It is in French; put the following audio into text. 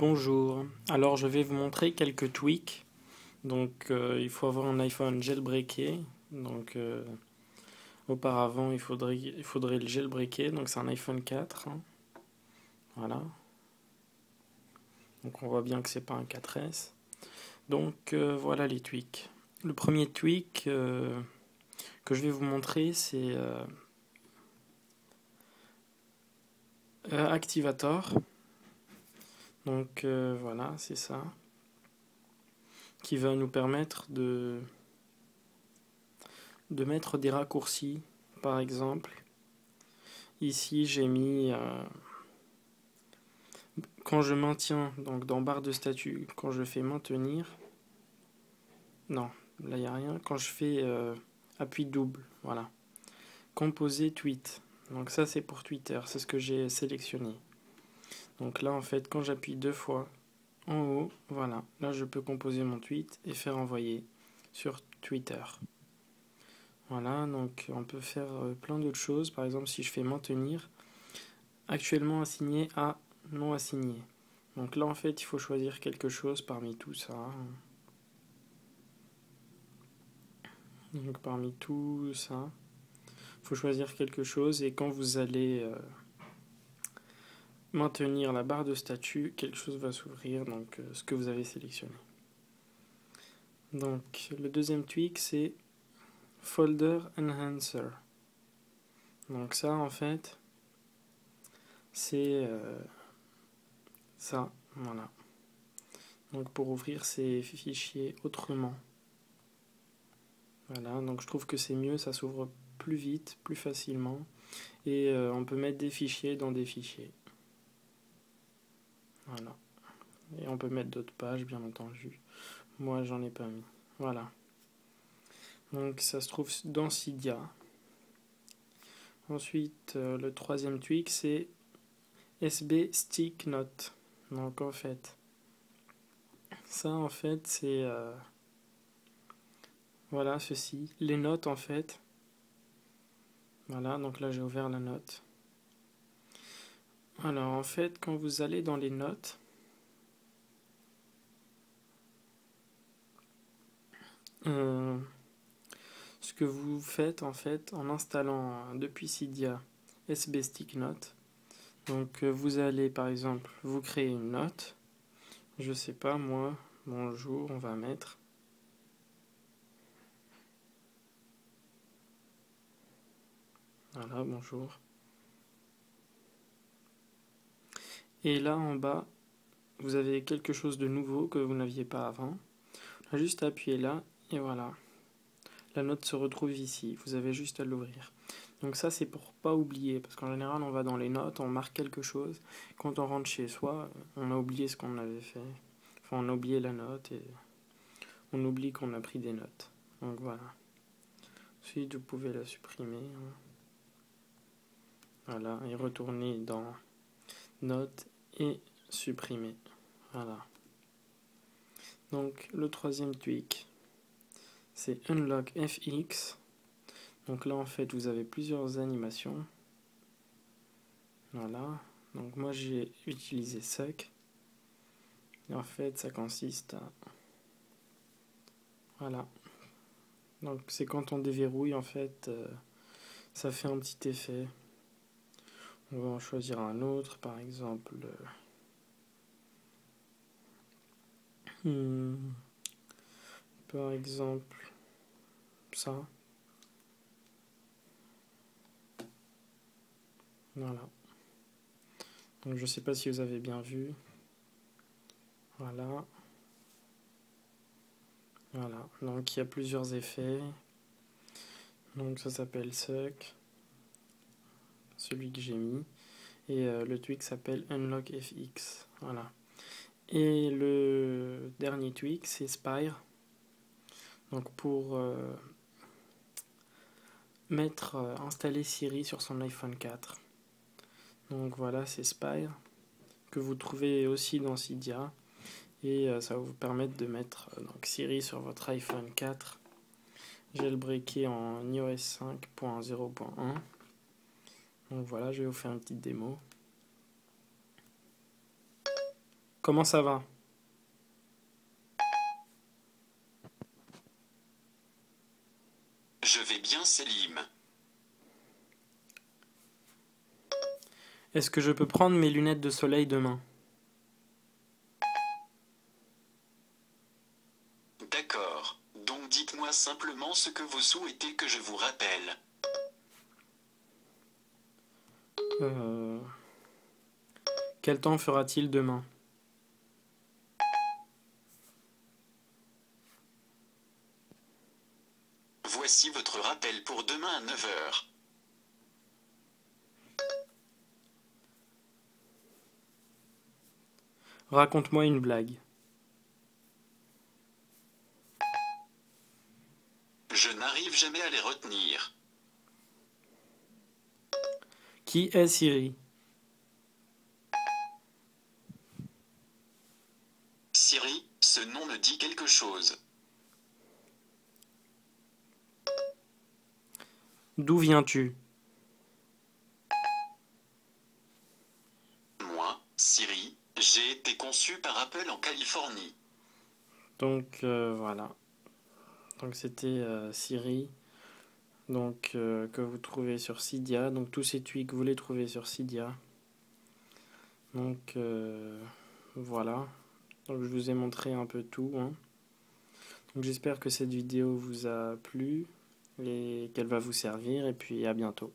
Bonjour, alors je vais vous montrer quelques tweaks. Donc il faut avoir un iPhone jailbreaké. Donc auparavant il faudrait le jailbreaker. Donc c'est un iPhone 4, hein. Voilà. Donc on voit bien que c'est pas un 4S. Donc voilà les tweaks. Le premier tweak que je vais vous montrer, c'est Activator. Donc voilà, c'est ça, qui va nous permettre de mettre des raccourcis. Par exemple, ici j'ai mis quand je maintiens, donc dans barre de statut, quand je fais maintenir, non, là il n'y a rien, quand je fais appui double, voilà, composer tweet, donc ça c'est pour Twitter, c'est ce que j'ai sélectionné. Donc là en fait quand j'appuie deux fois en haut, voilà, là je peux composer mon tweet et faire envoyer sur Twitter. Voilà, donc on peut faire plein d'autres choses. Par exemple, si je fais maintenir, actuellement assigné à non assigné. Donc là, en fait, il faut choisir quelque chose parmi tout ça. Donc parmi tout ça, il faut choisir quelque chose. Et quand vous allez maintenir la barre de statut, quelque chose va s'ouvrir, donc ce que vous avez sélectionné. Donc le deuxième tweak, c'est Folder Enhancer. Donc ça, en fait, c'est ça, voilà. Donc pour ouvrir ces fichiers autrement. Voilà, donc je trouve que c'est mieux, ça s'ouvre plus vite, plus facilement. Et on peut mettre des fichiers dans des fichiers. Voilà. Et on peut mettre d'autres pages, bien entendu. Moi, j'en ai pas mis. Voilà. Donc ça se trouve dans Cydia. Ensuite, le troisième tweak, c'est SB Stick Note. Donc en fait, ça en fait, c'est voilà, ceci. Les notes en fait. Voilà, donc là j'ai ouvert la note. Alors en fait, quand vous allez dans les notes, ce que vous faites en fait en installant depuis Cydia SB Stick Note, donc vous allez par exemple vous créer une note, je sais pas moi, bonjour, on va mettre. Voilà, bonjour. Et là en bas, vous avez quelque chose de nouveau que vous n'aviez pas avant. Juste appuyer là et voilà. La note se retrouve ici, vous avez juste à l'ouvrir. Donc ça c'est pour pas oublier, parce qu'en général on va dans les notes, on marque quelque chose, quand on rentre chez soi, on a oublié ce qu'on avait fait. Enfin on a oublié la note et on oublie qu'on a pris des notes. Donc voilà. Ensuite vous pouvez la supprimer. Voilà, et retourner dans notes et supprimer. Voilà. Donc le troisième tweak, c'est Unlock FX. Donc là en fait vous avez plusieurs animations. Voilà, donc moi j'ai utilisé Suck. Et en fait ça consiste à... Voilà. Donc c'est quand on déverrouille en fait, ça fait un petit effet. On va en choisir un autre, par exemple... par exemple ça. Voilà. Donc je sais pas si vous avez bien vu. Voilà. Voilà. Donc il y a plusieurs effets. Donc ça s'appelle Suck. Celui que j'ai mis. Et le tweak s'appelle Unlock FX. Voilà. Et le dernier tweak c'est Spire. Donc pour installer Siri sur son iPhone 4. Donc voilà, c'est Spire que vous trouvez aussi dans Cydia et ça va vous permettre de mettre donc Siri sur votre iPhone 4 jailbreaké en iOS 5.0.1. Donc voilà, je vais vous faire une petite démo. Comment ça va? Je vais bien, Selim. Est-ce que je peux prendre mes lunettes de soleil demain? D'accord. Donc dites-moi simplement ce que vous souhaitez que je vous rappelle. Euh, Quel temps fera-t-il demain? Voici votre rappel pour demain à 9 heures. Raconte-moi une blague. Je n'arrive jamais à les retenir. Qui est Siri? Siri, ce nom me dit quelque chose. D'où viens-tu? Moi, Siri, j'ai été conçu par Apple en Californie. Donc voilà. Donc c'était Siri. Donc que vous trouvez sur Cydia. Donc tous ces tweaks vous les trouvez sur Cydia. Donc voilà. Donc je vous ai montré un peu tout, hein. Donc j'espère que cette vidéo vous a plu et qu'elle va vous servir et puis à bientôt.